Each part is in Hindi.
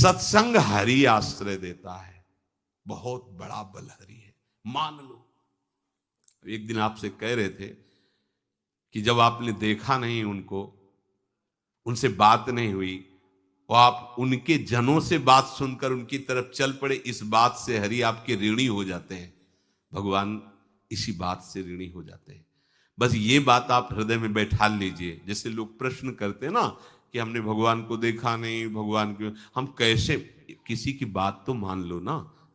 सत्संग हरि आश्रय देता है, बहुत बड़ा बल हरि है, मान लो। एक दिन आपसे कह रहे थे कि जब आपने देखा नहीं उनको, उनसे बात नहीं हुई, और आप उनके जनों से बात सुनकर उनकी तरफ चल पड़े, इस बात से हरि आपके ऋणी हो जाते हैं। भगवान इसी बात से ऋणी हो जाते हैं। बस ये बात आप हृदय में बैठा लीजिए। जैसे लोग प्रश्न करते हैं ना कि हमने भगवान को देखा नहीं, भगवान क्यों, हम कैसे, किसी की बात तो मान लो ना।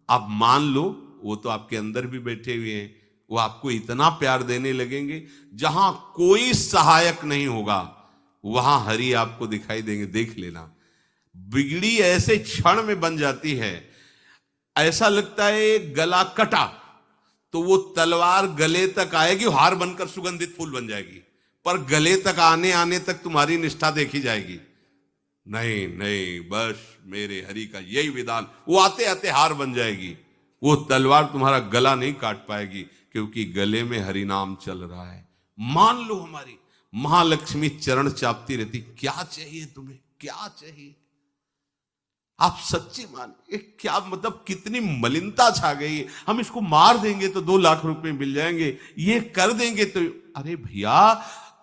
आप मान लो, वो तो आपके अंदर भी बैठे हुए हैं, वो आपको इतना प्यार देने लगेंगे, जहां कोई सहायक नहीं होगा वहां हरि आपको दिखाई देंगे। देख लेना, बिगड़ी ऐसे क्षण में बन जाती है, ऐसा लगता है गला कटा तो वो तलवार गले तक आएगी, हार बनकर सुगंधित फूल बन जाएगी, पर गले तक आने आने तक तुम्हारी निष्ठा देखी जाएगी। नहीं नहीं, बस मेरे हरि का यही विधान, वो आते आते हार बन जाएगी, वो तलवार तुम्हारा गला नहीं काट पाएगी, क्योंकि गले में हरि नाम चल रहा है। मान लो, हमारी महालक्ष्मी चरण चापती रहती, क्या चाहिए तुम्हें, क्या चाहिए। आप सच्ची मानिए, क्या मतलब कितनी मलिनता छा गई है। हम इसको मार देंगे तो 2 लाख रुपए मिल जाएंगे, ये कर देंगे तो, अरे भैया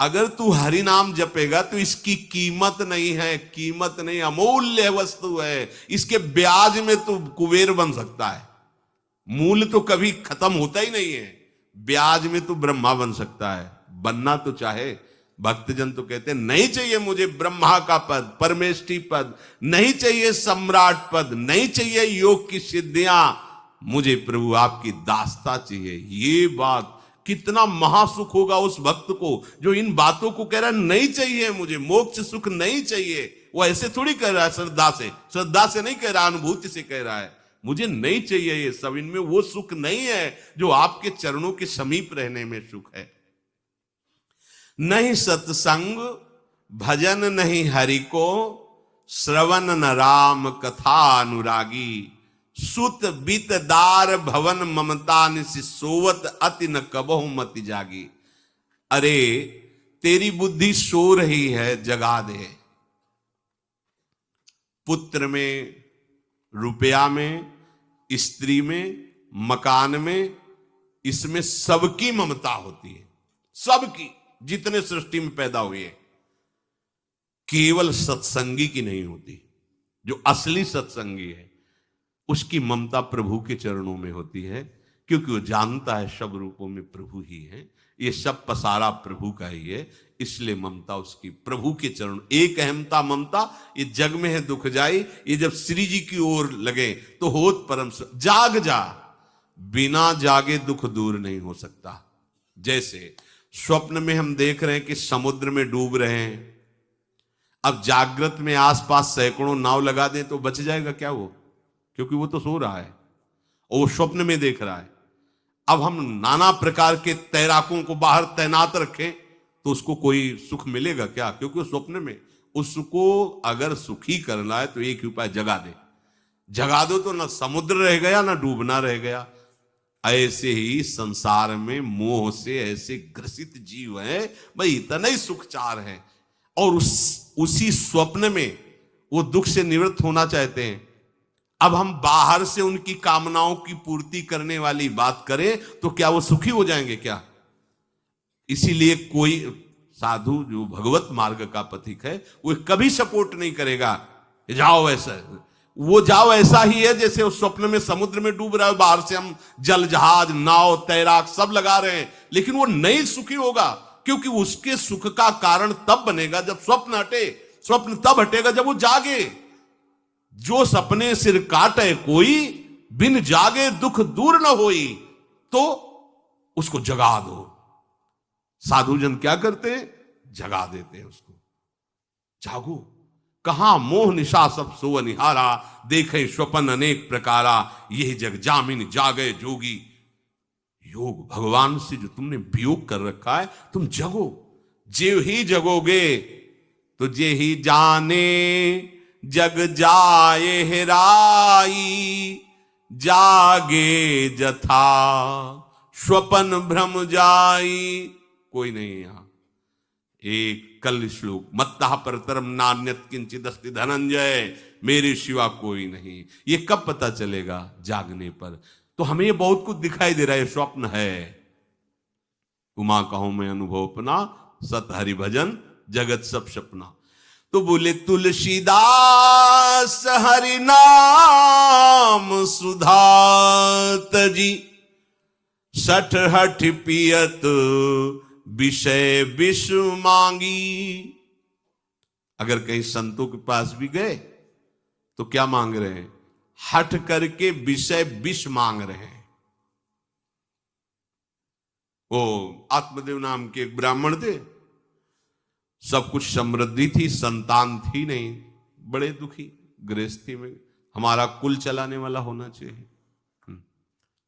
अगर तू हरि नाम जपेगा तो इसकी कीमत नहीं है, कीमत नहीं, अमूल्य वस्तु है। इसके ब्याज में तो कुबेर बन सकता है, मूल तो कभी खत्म होता ही नहीं है, ब्याज में तो ब्रह्मा बन सकता है। बनना तो चाहे, भक्तजन तो कहते हैं नहीं चाहिए मुझे ब्रह्मा का पद, परमेष्ठी पद, नहीं चाहिए सम्राट पद, नहीं चाहिए योग की सिद्धियां, मुझे प्रभु आपकी दास्ता चाहिए। ये बात कितना महासुख होगा उस भक्त को जो इन बातों को कह रहा है, नहीं चाहिए मुझे मोक्ष सुख नहीं चाहिए। वो ऐसे थोड़ी कह रहा है, श्रद्धा से नहीं कह रहा, अनुभूति से कह रहा है, मुझे नहीं चाहिए ये सब, इनमें वो सुख नहीं है जो आपके चरणों के समीप रहने में सुख है। नहीं सत्संग भजन नहीं हरि को, श्रवण न राम कथा अनुरागी, सुत बित दार भवन ममता निसि सोवत अति न कबहु मति जागी। अरे तेरी बुद्धि सो रही है, जगा दे। पुत्र में, रुपया में, स्त्री में, मकान में, इसमें सबकी ममता होती है, सबकी, जितने सृष्टि में पैदा हुए, केवल सत्संगी की नहीं होती। जो असली सत्संगी है उसकी ममता प्रभु के चरणों में होती है, क्योंकि वो जानता है सब रूपों में प्रभु ही है, ये सब पसारा प्रभु का ही है, इसलिए ममता उसकी प्रभु के चरण। एक अहमता ममता ये जग में है दुख जाई, ये जब श्री जी की ओर लगे तो होत परम। जाग जा, बिना जागे दुख दूर नहीं हो सकता। जैसे स्वप्न में हम देख रहे हैं कि समुद्र में डूब रहे हैं, अब जागृत में आसपास सैकड़ों नाव लगा दें तो बच जाएगा क्या वो, क्योंकि वो तो सो रहा है और वो स्वप्न में देख रहा है। अब हम नाना प्रकार के तैराकों को बाहर तैनात रखें तो उसको कोई सुख मिलेगा क्या, क्योंकि वो स्वप्न में। उसको अगर सुखी करना है तो एक ही उपाय, जगा दे। जगा दो तो ना समुद्र रह गया ना डूबना रह गया। ऐसे ही संसार में मोह से ऐसे ग्रसित जीव हैं, भाई इतना ही सुखचार है, और उसी स्वप्न में वो दुख से निवृत्त होना चाहते हैं। अब हम बाहर से उनकी कामनाओं की पूर्ति करने वाली बात करें तो क्या वो सुखी हो जाएंगे क्या। इसीलिए कोई साधु जो भगवत मार्ग का पथिक है वो कभी सपोर्ट नहीं करेगा जाओ ऐसा, वो जाओ ऐसा ही है जैसे उस स्वप्न में समुद्र में डूब रहा है, बाहर से हम जल जहाज नाव तैराक सब लगा रहे हैं, लेकिन वो नहीं सुखी होगा, क्योंकि उसके सुख का कारण तब बनेगा जब स्वप्न हटे। स्वप्न तब हटेगा जब वो जागे। जो सपने सिर काटे कोई, बिन जागे दुख दूर न होई, तो उसको जगा दो। साधुजन क्या करते हैं, जगा देते हैं उसको। जागो, कहां मोह निशा सब सो निहारा, देखे स्वपन अनेक प्रकारा, यही जग जामिन जागे जोगी। योग भगवान से जो तुमने वियोग कर रखा है, तुम जगो। जे ही जगोगे तो जे ही जाने जग जाए हेराई, जागे जथा स्वपन भ्रम जाई। कोई नहीं यहां। एक कल श्लोक, मत्तः परतरम नान्यत किंचिदस्ति धनंजय, मेरे सिवा कोई नहीं। ये कब पता चलेगा? जागने पर। तो हमें ये बहुत कुछ दिखाई दे रहा है, स्वप्न है। उमा कहूं मैं अनुभव अपना, सत हरि भजन जगत सब सपना। तो बोले तुलसीदास हरि नाम सुधा तजी, सठ हठ पियत विषय विष मांगी। अगर कहीं संतों के पास भी गए तो क्या मांग रहे हैं? हठ करके विषय विष मांग रहे हैं। वो आत्मदेव नाम के एक ब्राह्मण थे, सब कुछ समृद्धि थी, संतान थी नहीं, बड़े दुखी गृहस्थी में। हमारा कुल चलाने वाला होना चाहिए।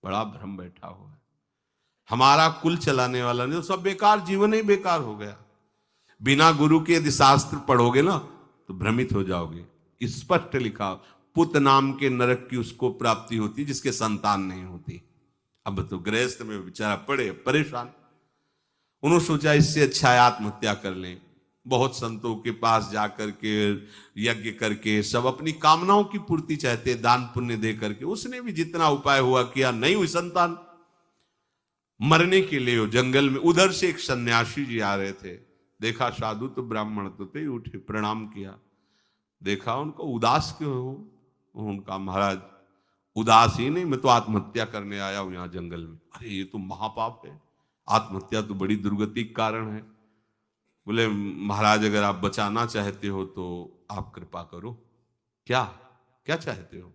बड़ा भ्रम बैठा हुआ है, हमारा कुल चलाने वाला नहीं तो सब बेकार, जीवन ही बेकार हो गया। बिना गुरु के यदि शास्त्र पढ़ोगे ना तो भ्रमित हो जाओगे। स्पष्ट लिखा, पुत नाम के नरक की उसको प्राप्ति होती जिसके संतान नहीं होती। अब तो गृहस्थ में बेचारा पड़े परेशान। उन्होंने सोचा इससे अच्छा है आत्महत्या कर लें। बहुत संतों के पास जाकर के यज्ञ करके सब अपनी कामनाओं की पूर्ति चाहते, दान पुण्य दे करके। उसने भी जितना उपाय हुआ किया, नहीं हुई संतान। मरने के लिए वो जंगल में, उधर से एक सन्यासी जी आ रहे थे, देखा साधु तो ब्राह्मण तो थे, उठे प्रणाम किया। देखा उनको, उदास क्यों हो? उनका महाराज उदास ही नहीं, मैं तो आत्महत्या करने आया हूं यहाँ जंगल में। अरे ये तो महापाप है, आत्महत्या तो बड़ी दुर्गति का कारण है। बोले महाराज अगर आप बचाना चाहते हो तो आप कृपा करो। क्या क्या चाहते हो?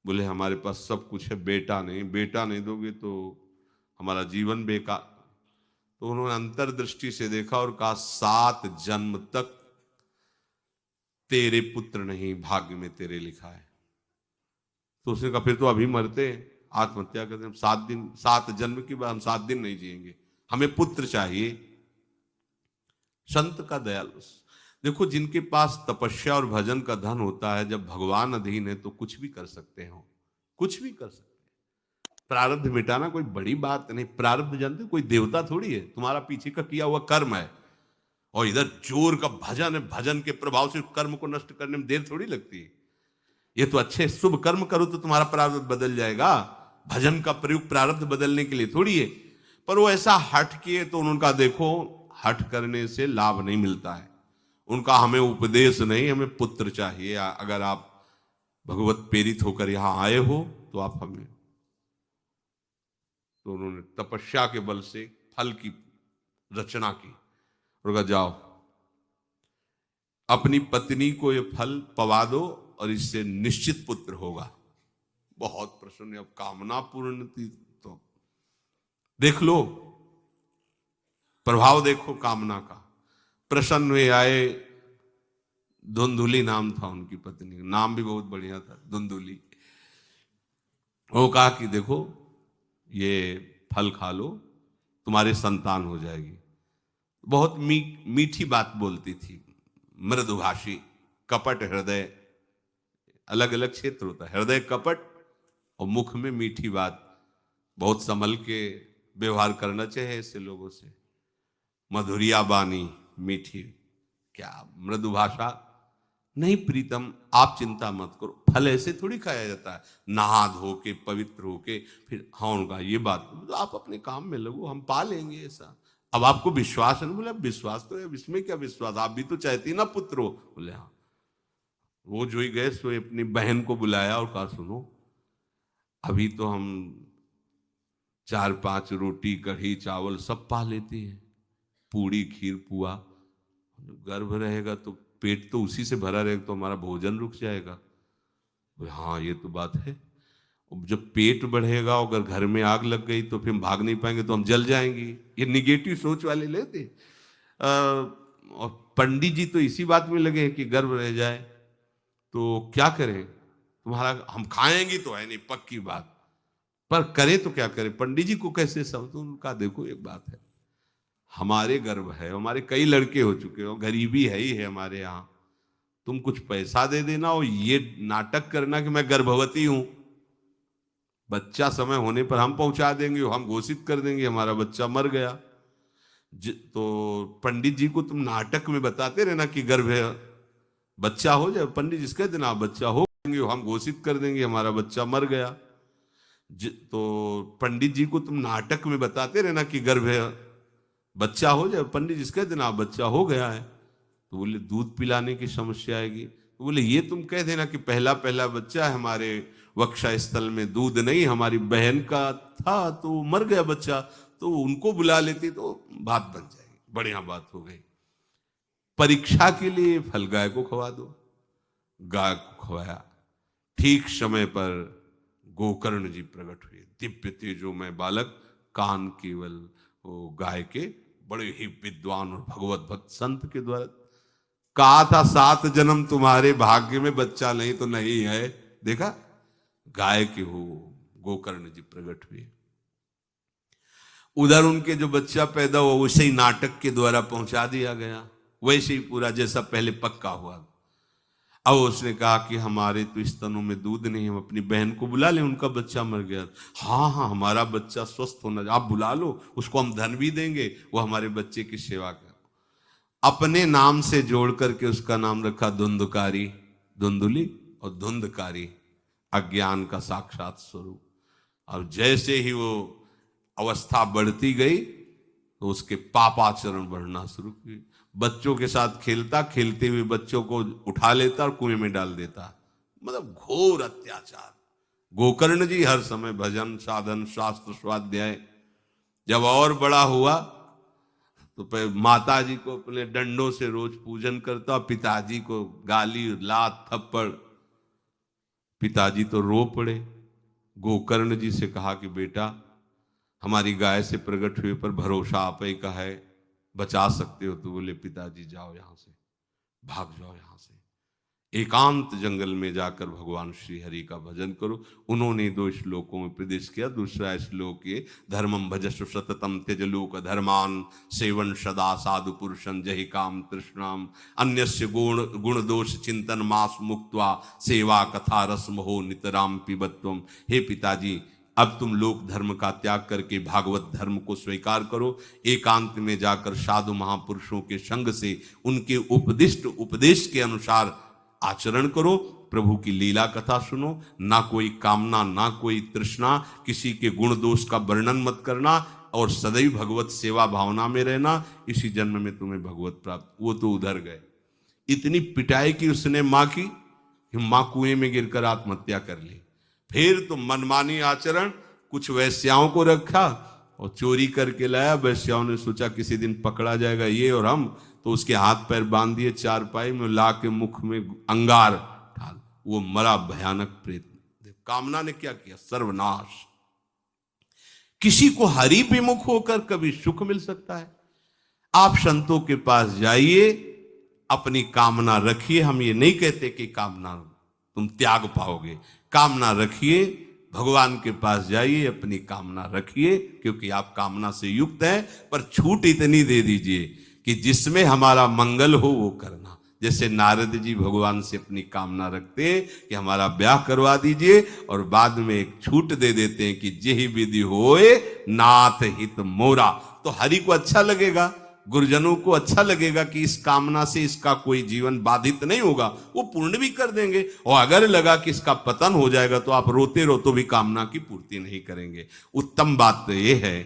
बोले हमारे पास सब कुछ है, बेटा नहीं दोगे तो हमारा जीवन बेकार। तो उन्होंने अंतर्दृष्टि से देखा और कहा 7 जन्म तक तेरे पुत्र नहीं भाग्य में तेरे लिखा है। तो उसने कहा फिर तो अभी मरते, आत्महत्या करते हैं। 7 जन्म की बात, हम 7 दिन नहीं जिएंगे, हमें पुत्र चाहिए। संत का दयालु। देखो जिनके पास तपस्या और भजन का धन होता है, जब भगवान अधीन है तो कुछ भी कर सकते हो, कुछ भी कर सकते हैं। प्रारब्ध मिटाना कोई बड़ी बात नहीं। प्रारब्ध जानते, कोई देवता थोड़ी है, तुम्हारा पीछे का किया हुआ कर्म है। और इधर जोर का भजन है, भजन के प्रभाव से कर्म को नष्ट करने में देर थोड़ी लगती है। ये तो अच्छे शुभ कर्म करो तो तुम्हारा प्रारब्ध बदल जाएगा। भजन का प्रयोग प्रारब्ध बदलने के लिए थोड़ी है। पर वो ऐसा हट किए तो उनका देखो, हट करने से लाभ नहीं मिलता है। उनका हमें उपदेश नहीं, हमें पुत्र चाहिए। अगर आप भगवत प्रेरित होकर यहां आए हो तो आप हमें। तो उन्होंने तपस्या के बल से फल की रचना की और कहा जाओ अपनी पत्नी को ये फल पवा दो और इससे निश्चित पुत्र होगा। बहुत प्रसन्न, अब कामना पूर्ण थी तो देख लो, प्रभाव देखो कामना का। प्रसन्न हुए, आए। धुंधुली नाम था उनकी पत्नी, नाम भी बहुत बढ़िया था, धुंधुली। वो कहा कि देखो ये फल खा लो, तुम्हारे संतान हो जाएगी। बहुत मीठी बात बोलती थी, मृदुभाषी, कपट हृदय। अलग अलग क्षेत्र होता है, हृदय कपट और मुख में मीठी बात। बहुत संभल के व्यवहार करना चाहिए ऐसे लोगों से। मधुरिया बानी मीठी, क्या मृदु भाषा। नहीं प्रीतम, आप चिंता मत करो, फल ऐसे थोड़ी खाया जाता है, नहा धो के पवित्र होके फिर। हाँ उनका ये बात, तो आप अपने काम में लगो, हम पा लेंगे ऐसा। अब आपको विश्वास है ना? बोले विश्वास तो है, इसमें क्या विश्वास, आप भी तो चाहती ना पुत्र हो। बोले हाँ। वो जो ही गए सो अपनी बहन को बुलाया और कहा सुनो, अभी तो हम 4-5 रोटी कढ़ी चावल सब पा लेते हैं, पूड़ी खीर पुआ। गर्भ रहेगा तो पेट तो उसी से भरा रहेगा, तो हमारा भोजन रुक जाएगा। हाँ ये तो बात है। जब पेट बढ़ेगा, अगर घर में आग लग गई तो फिर हम भाग नहीं पाएंगे, तो हम जल जाएंगे। ये निगेटिव सोच वाले लेते। और पंडित जी तो इसी बात में लगे कि गर्भ रह जाए तो क्या करें, तुम्हारा हम खाएंगे तो है नहीं पक्की बात, पर करें तो क्या करें। पंडित जी को कैसे समझ? उनका देखो एक बात है, हमारे गर्भ है, हमारे कई लड़के हो चुके हो, गरीबी है ही है हमारे यहाँ। तुम कुछ पैसा दे देना और ये नाटक करना कि मैं गर्भवती हूं, बच्चा समय होने पर हम पहुंचा देंगे, हम घोषित कर देंगे हमारा बच्चा मर गया। तो पंडित जी को तुम नाटक में बताते रहना कि गर्भ है, बच्चा हो जाए, पंडित जी कह देना बच्चा हो जाएंगे, हम घोषित कर देंगे हमारा बच्चा मर गया। तो पंडित जी को तुम नाटक में बताते रहना कि गर्भ है, बच्चा हो जाए, पंडित जी कह देना बच्चा हो गया है। तो बोले दूध पिलाने की समस्या आएगी। तो बोले ये तुम कह देना कि पहला पहला बच्चा है, हमारे वक्षा स्थल में दूध नहीं, हमारी बहन का था तो मर गया बच्चा, तो उनको बुला लेती तो बात बन जाएगी, बढ़िया बात हो गई। परीक्षा के लिए फल गाय को खवा दो, गाय को खवाया। ठीक समय पर गोकर्ण जी प्रकट हुए, दिव्य तेजोमय बालक, कान केवल वो गाय के, बड़े ही विद्वान और भगवत भक्त संत के द्वारा। कहा था 7 जन्म तुम्हारे भाग्य में, बच्चा नहीं तो नहीं है, देखा गाय के हो गोकर्ण जी प्रकट हुए। उधर उनके जो बच्चा पैदा हुआ उसे ही नाटक के द्वारा पहुंचा दिया गया, वैसे ही पूरा जैसा पहले पक्का हुआ। अब उसने कहा कि हमारे तो स्तनों में दूध नहीं, हम अपनी बहन को बुला लें, उनका बच्चा मर गया। हाँ हाँ, हमारा बच्चा स्वस्थ होना, आप बुला लो, उसको हम धन भी देंगे, वो हमारे बच्चे की सेवा कर। अपने नाम से जोड़ करके उसका नाम रखा धुंधकारी, धुंधुली और धुंधकारी, अज्ञान का साक्षात स्वरूप। और जैसे ही वो अवस्था बढ़ती गई तो उसके पापाचरण बढ़ना शुरू हुए। बच्चों के साथ खेलता, खेलते हुए बच्चों को उठा लेता और कुएं में डाल देता, मतलब घोर अत्याचार। गोकर्ण जी हर समय भजन साधन शास्त्र स्वाध्याय। जब और बड़ा हुआ तो माता जी को अपने डंडों से रोज पूजन करता, पिताजी को गाली लात थप्पड़। पिताजी तो रो पड़े। गोकर्ण जी से कहा कि बेटा हमारी गाय से प्रकट हुए पर भरोसा आप ही का है, बचा सकते हो। तो बोले पिताजी जाओ यहां से, भाग जाओ यहां से, एकांत जंगल में जाकर भगवान श्री हरि का भजन करो। उन्होंने 2 श्लोकों में उपदेश किया। दूसरा श्लोक ये, धर्मम भजस्व सततम त्यज लोक धर्मान, सेवन सदा साधु पुरुषं जहि काम तृष्णाम, अन्यस्य गुण दोष चिंतन मास मुक्त्वा, सेवा कथा रस मोहो नितराम पिबत्वम। हे पिताजी, अब तुम लोक धर्म का त्याग करके भागवत धर्म को स्वीकार करो, एकांत में जाकर साधु महापुरुषों के संग से उनके उपदिष्ट उपदेश के अनुसार आचरण करो, प्रभु की लीला कथा सुनो, ना कोई कामना ना कोई तृष्णा, किसी के गुण दोष का वर्णन मत करना, और सदैव भगवत सेवा भावना में रहना, इसी जन्म में तुम्हें भगवत प्राप्त। वो तो उधर गए, इतनी पिटाई की उसने मां की कि मां कुएं में गिरकर आत्महत्या कर ली। फिर तो मनमानी आचरण, कुछ वैश्याओं को रखा और चोरी करके लाया। वैश्याओं ने सोचा किसी दिन पकड़ा जाएगा ये और हम, तो उसके हाथ पैर बांध दिए चारपाई में, ला के मुख में अंगार डाल, वो मरा भयानक प्रेत। कामना ने क्या किया, सर्वनाश। किसी को हरि विमुख होकर कभी सुख मिल सकता है? आप संतों के पास जाइए, अपनी कामना रखिए। हम ये नहीं कहते कि कामना तुम त्याग पाओगे, कामना रखिए, भगवान के पास जाइए, अपनी कामना रखिए, क्योंकि आप कामना से युक्त हैं। पर छूट इतनी दे दीजिए कि जिसमें हमारा मंगल हो वो करना। जैसे नारद जी भगवान से अपनी कामना रखते हैं कि हमारा ब्याह करवा दीजिए, और बाद में एक छूट दे देते हैं कि जेहि विधि होए नाथ हित मोरा। तो हरि को अच्छा लगेगा, गुरुजनों को अच्छा लगेगा कि इस कामना से इसका कोई जीवन बाधित नहीं होगा, वो पूर्ण भी कर देंगे। और अगर लगा कि इसका पतन हो जाएगा तो आप रोते रोते भी कामना की पूर्ति नहीं करेंगे। उत्तम बात तो ये है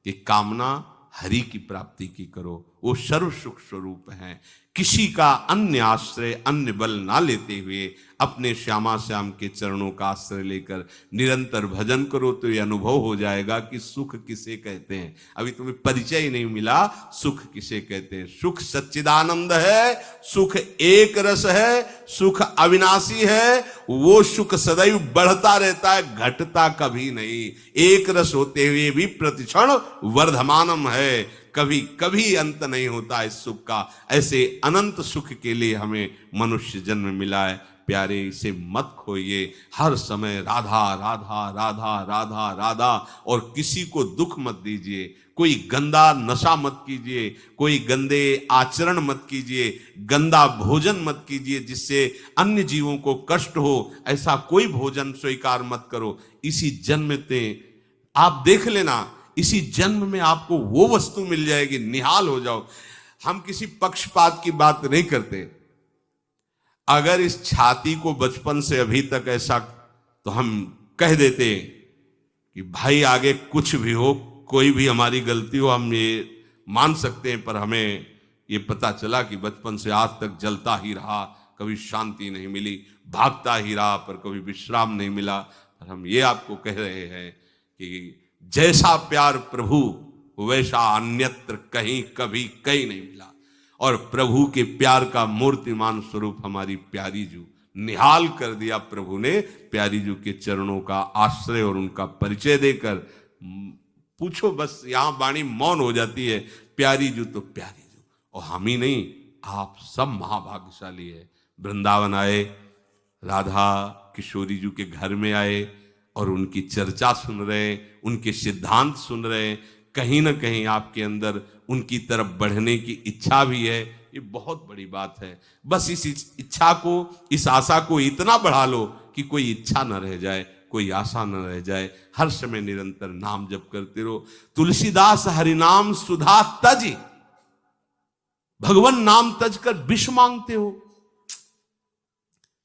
कि कामना हरि की प्राप्ति की करो, वो सर्व सुख स्वरूप है। किसी का अन्य आश्रय अन्य बल ना लेते हुए अपने श्यामा श्याम के चरणों का आश्रय लेकर निरंतर भजन करो, तो ये अनुभव हो जाएगा कि सुख किसे कहते हैं। अभी तुम्हें परिचय ही नहीं मिला, सुख किसे कहते हैं। सुख सच्चिदानंद है, सुख एक रस है, सुख अविनाशी है। वो सुख सदैव बढ़ता रहता है, घटता कभी नहीं। एक रस होते हुए भी प्रतिक्षण वर्धमानम है, कभी कभी अंत नहीं होता इस सुख का। ऐसे अनंत सुख के लिए हमें मनुष्य जन्म मिला है। प्यारे, इसे मत खोइए। हर समय राधा राधा राधा राधा राधा, और किसी को दुख मत दीजिए। कोई गंदा नशा मत कीजिए, कोई गंदे आचरण मत कीजिए, गंदा भोजन मत कीजिए जिससे अन्य जीवों को कष्ट हो। ऐसा कोई भोजन स्वीकार मत करो। इसी जन्म में आप देख लेना, इसी जन्म में आपको वो वस्तु मिल जाएगी, निहाल हो जाओ। हम किसी पक्षपात की बात नहीं करते। अगर इस छाती को बचपन से अभी तक ऐसा तो हम कह देते कि भाई आगे कुछ भी हो, कोई भी हमारी गलती हो, हम ये मान सकते हैं, पर हमें ये पता चला कि बचपन से आज तक जलता ही रहा, कभी शांति नहीं मिली, भागता ही रहा पर कभी विश्राम नहीं मिला। पर हम ये आपको कह रहे हैं कि जैसा प्यार प्रभु वैसा अन्यत्र कहीं कभी कहीं नहीं मिला। और प्रभु के प्यार का मूर्तिमान स्वरूप हमारी प्यारी जू निहाल कर दिया प्रभु ने, प्यारी जू के चरणों का आश्रय और उनका परिचय देकर। पूछो बस, यहां वाणी मौन हो जाती है, प्यारी जू तो प्यारी जू। और हम ही नहीं, आप सब महाभाग्यशाली है। वृंदावन आए, राधा किशोरी जू के घर में आए और उनकी चर्चा सुन रहे, उनके सिद्धांत सुन रहे, कहीं ना कहीं आपके अंदर उनकी तरफ बढ़ने की इच्छा भी है। ये बहुत बड़ी बात है। बस इस इच्छा को, इस आशा को इतना बढ़ा लो कि कोई इच्छा न रह जाए, कोई आशा न रह जाए। हर समय निरंतर नाम जप करते रहो। तुलसीदास हरिनाम सुधा तज, भगवान नाम तज कर विष मांगते हो।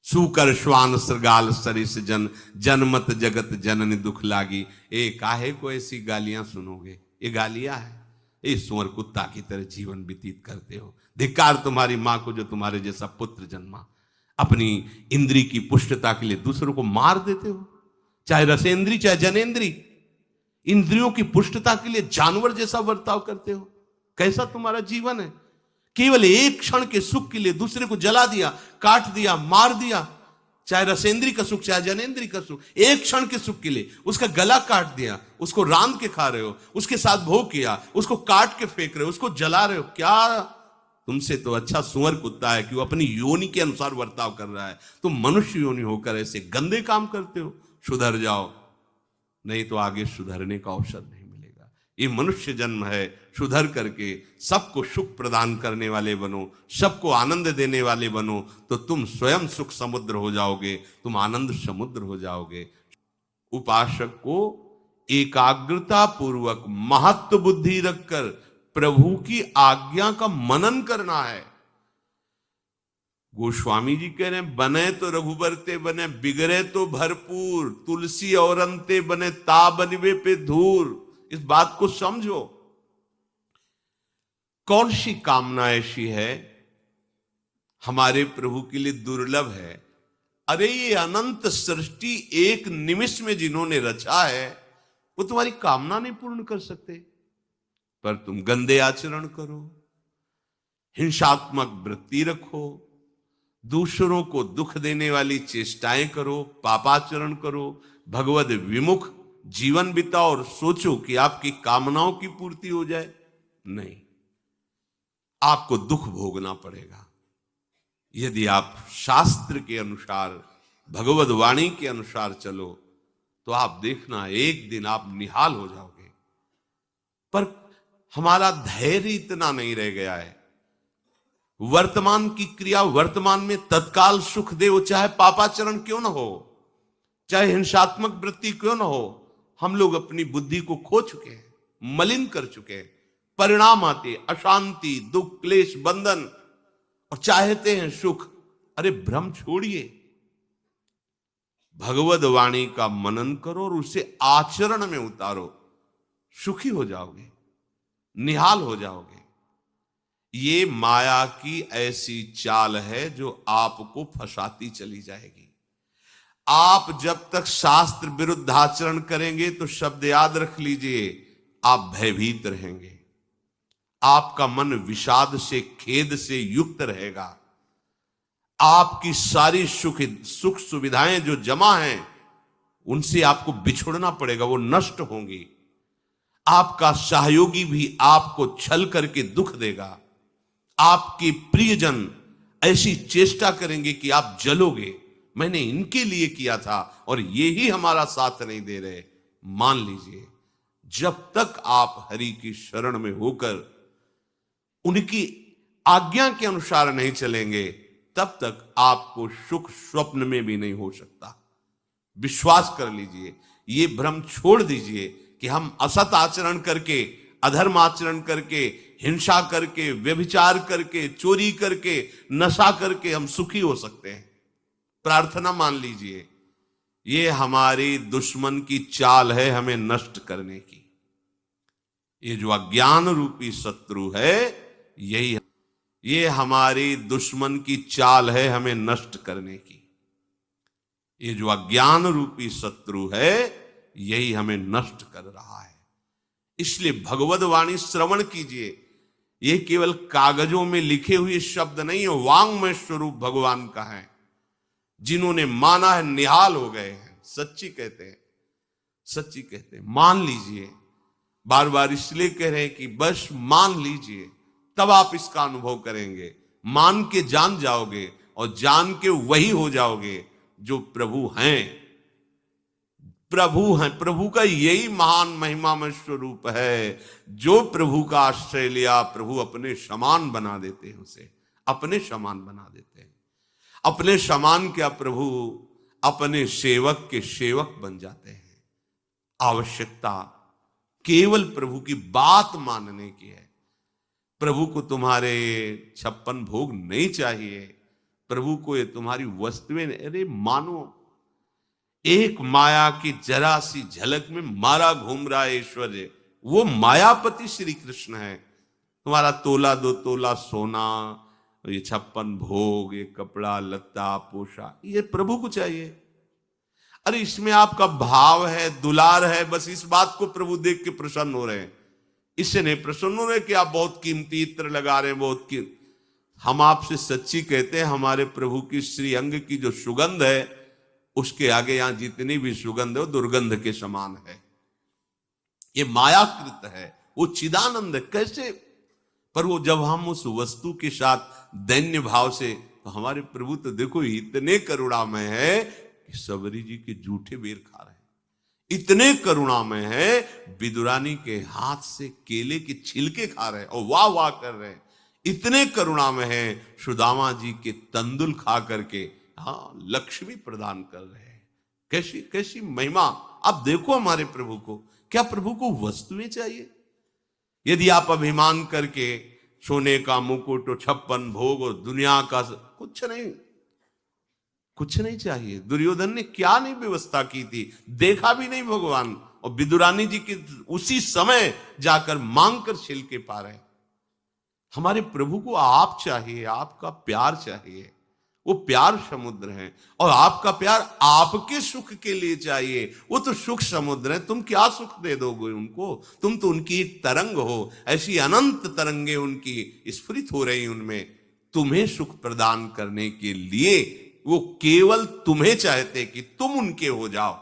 सूकर श्वान श्रृगाल सरिस जन, जनमत जगत जननी दुख लागी। ए काहे को ऐसी गालियां सुनोगे? ये गालियां है। ये सुअर कुत्ता की तरह जीवन व्यतीत करते हो। धिक्कार तुम्हारी मां को जो तुम्हारे जैसा पुत्र जन्मा। अपनी इंद्री की पुष्टता के लिए दूसरों को मार देते हो, चाहे रसेंद्री चाहे जनेंद्री। इंद्रियों की पुष्टता के लिए जानवर जैसा बर्ताव करते हो। कैसा तुम्हारा जीवन है? केवल एक क्षण के सुख के लिए दूसरे को जला दिया, काट दिया, मार दिया। चाहे रसेंद्री का सुख चाहे जनेंद्री का सुख, एक क्षण के सुख के लिए उसका गला काट दिया, उसको रांध के खा रहे हो, उसके साथ भोग किया, उसको काट के फेंक रहे हो, उसको जला रहे हो। क्या तुमसे तो अच्छा सुअर कुत्ता है कि वो अपनी योनि के अनुसार बर्ताव कर रहा है। तुम मनुष्य योनि होकर ऐसे गंदे काम करते हो। सुधर जाओ, नहीं तो आगे सुधरने का अवसर नहीं मिलेगा। ये मनुष्य जन्म है, सुधर करके सबको सुख प्रदान करने वाले बनो, सबको आनंद देने वाले बनो, तो तुम स्वयं सुख समुद्र हो जाओगे, तुम आनंद समुद्र हो जाओगे। उपासक को एकाग्रता पूर्वक महत्व बुद्धि रखकर प्रभु की आज्ञा का मनन करना है। गोस्वामी जी कह रहे हैं, बने तो रघुबरते बने, बिगड़े तो भरपूर, तुलसी और अंते बने, ता बनवे पे धूर। इस बात को समझो। कौन सी कामना ऐसी है हमारे प्रभु के लिए दुर्लभ है? अरे ये अनंत सृष्टि एक निमिष में जिन्होंने रचा है, वो तुम्हारी कामना नहीं पूर्ण कर सकते। पर तुम गंदे आचरण करो, हिंसात्मक वृत्ति रखो, दूसरों को दुख देने वाली चेष्टाएं करो, पापाचरण करो, भगवद विमुख जीवन बिताओ और सोचो कि आपकी कामनाओं की पूर्ति हो जाए। नहीं, आपको दुख भोगना पड़ेगा। यदि आप शास्त्र के अनुसार, भगवद वाणी के अनुसार चलो तो आप देखना एक दिन आप निहाल हो जाओगे। पर हमारा धैर्य इतना नहीं रह गया है। वर्तमान की क्रिया वर्तमान में तत्काल सुख दे, वो चाहे पापाचरण क्यों ना हो, चाहे हिंसात्मक वृत्ति क्यों ना हो। हम लोग अपनी बुद्धि को खो चुके हैं, मलिन कर चुके हैं। परिणाम आते अशांति, दुख, क्लेश, बंधन, और चाहते हैं सुख। अरे भ्रम छोड़िए, भगवद वाणी का मनन करो और उसे आचरण में उतारो, सुखी हो जाओगे, निहाल हो जाओगे। ये माया की ऐसी चाल है जो आपको फंसाती चली जाएगी। आप जब तक शास्त्र विरुद्ध आचरण करेंगे तो शब्द याद रख लीजिए, आप भयभीत रहेंगे। आपका मन विषाद से, खेद से युक्त रहेगा। आपकी सारी सुख सुविधाएं जो जमा हैं उनसे आपको बिछुड़ना पड़ेगा, वो नष्ट होंगी। आपका सहयोगी भी आपको छल करके दुख देगा। आपके प्रियजन ऐसी चेष्टा करेंगे कि आप जलोगे, मैंने इनके लिए किया था और ये ही हमारा साथ नहीं दे रहे। मान लीजिए, जब तक आप हरि की शरण में होकर उनकी आज्ञा के अनुसार नहीं चलेंगे, तब तक आपको सुख स्वप्न में भी नहीं हो सकता। विश्वास कर लीजिए, ये भ्रम छोड़ दीजिए कि हम असत आचरण करके, अधर्म आचरण करके, हिंसा करके, व्यभिचार करके, चोरी करके, नशा करके हम सुखी हो सकते हैं। प्रार्थना मान लीजिए, ये हमारी दुश्मन की चाल है हमें नष्ट करने की। ये जो अज्ञान रूपी शत्रु है, यही ये हमारी दुश्मन की चाल है हमें नष्ट करने की। ये जो अज्ञान रूपी शत्रु है, यही हमें नष्ट कर रहा है। इसलिए भगवद वाणी श्रवण कीजिए। ये केवल कागजों में लिखे हुए शब्द नहीं है, वांग्मय स्वरूप भगवान का है। जिन्होंने माना है निहाल हो गए हैं। सच्ची कहते हैं, सच्ची कहते हैं। मान लीजिए, बार बार इसलिए कह रहे हैं कि बस मान लीजिए, तब आप इसका अनुभव करेंगे। मान के जान जाओगे और जान के वही हो जाओगे जो प्रभु हैं। प्रभु हैं, प्रभु का यही महान महिमामय स्वरूप है। जो प्रभु का आश्रय लिया, प्रभु अपने समान बना देते हैं, उसे अपने समान बना देते हैं। अपने समान क्या, प्रभु अपने सेवक के सेवक बन जाते हैं। आवश्यकता केवल प्रभु की बात मानने की है। प्रभु को तुम्हारे 56 भोग नहीं चाहिए, प्रभु को ये तुम्हारी वस्तुएं, अरे मानो एक माया की जरा सी झलक में मारा घूम रहा है ऐश्वर्य। वो मायापति श्री कृष्ण है। तुम्हारा तोला 2 तोला सोना, ये 56 भोग, ये कपड़ा लत्ता पोशाक, ये प्रभु को चाहिए। अरे इसमें आपका भाव है, दुलार है, बस इस बात को प्रभु देख के प्रसन्न हो रहे हैं। इससे नहीं प्रसन्न हो रहे कि आप बहुत कीमती इत्र लगा रहे हैं, बहुत कीमती। हम आपसे सच्ची कहते हैं, हमारे प्रभु की श्री अंग की जो सुगंध है, उसके आगे यहां जितनी भी सुगंध है वो दुर्गंध के समान है। ये मायाकृत है, वो चिदानंद है। कैसे? पर वो जब हम उस वस्तु के साथ दैन्य भाव से, तो हमारे प्रभु तो देखो इतने करुणामय है कि सबरी जी के जूठे बेर खा रहे हैं। इतने करुणामय है, विदुरानी के हाथ से केले के छिलके खा रहे हैं और वाह वाह कर रहे हैं। इतने करुणामय है, सुदामा जी के तंदुल खा करके हाँ लक्ष्मी प्रदान कर रहे हैं। कैसी कैसी महिमा। आप देखो हमारे प्रभु को। क्या प्रभु को वस्तुएं चाहिए? यदि आप अभिमान करके सोने का मुकुट, 56 भोग और दुनिया का कुछ नहीं, कुछ नहीं चाहिए। दुर्योधन ने क्या नहीं व्यवस्था की थी, देखा भी नहीं भगवान, और विदुरानी जी के उसी समय जाकर मांग कर छिलके पा रहे। हमारे प्रभु को आप चाहिए, आपका प्यार चाहिए। वो प्यार समुद्र है, और आपका प्यार आपके सुख के लिए चाहिए। वो तो सुख समुद्र है, तुम क्या सुख दे दोगे उनको? तुम तो उनकी एक तरंग हो। ऐसी अनंत तरंगे उनकी स्फुरित हो रही उनमें, तुम्हें सुख प्रदान करने के लिए। वो केवल तुम्हें चाहते कि तुम उनके हो जाओ।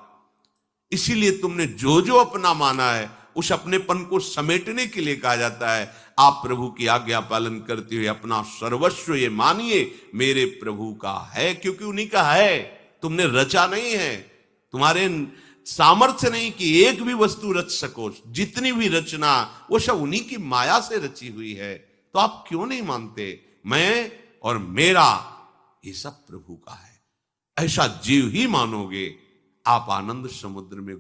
इसीलिए तुमने जो जो अपना माना है, उस अपनेपन को समेटने के लिए कहा जाता है, आप प्रभु की आज्ञा पालन करते हुए अपना सर्वस्व ये मानिए मेरे प्रभु का है, क्योंकि उन्हीं का है। तुमने रचा नहीं है, तुम्हारे सामर्थ्य नहीं कि एक भी वस्तु रच सको। जितनी भी रचना वो सब उन्हीं की माया से रची हुई है। तो आप क्यों नहीं मानते? मैं और मेरा ये सब प्रभु का है। ऐसा जीव ही मानोगे, आप आनंद समुद्र में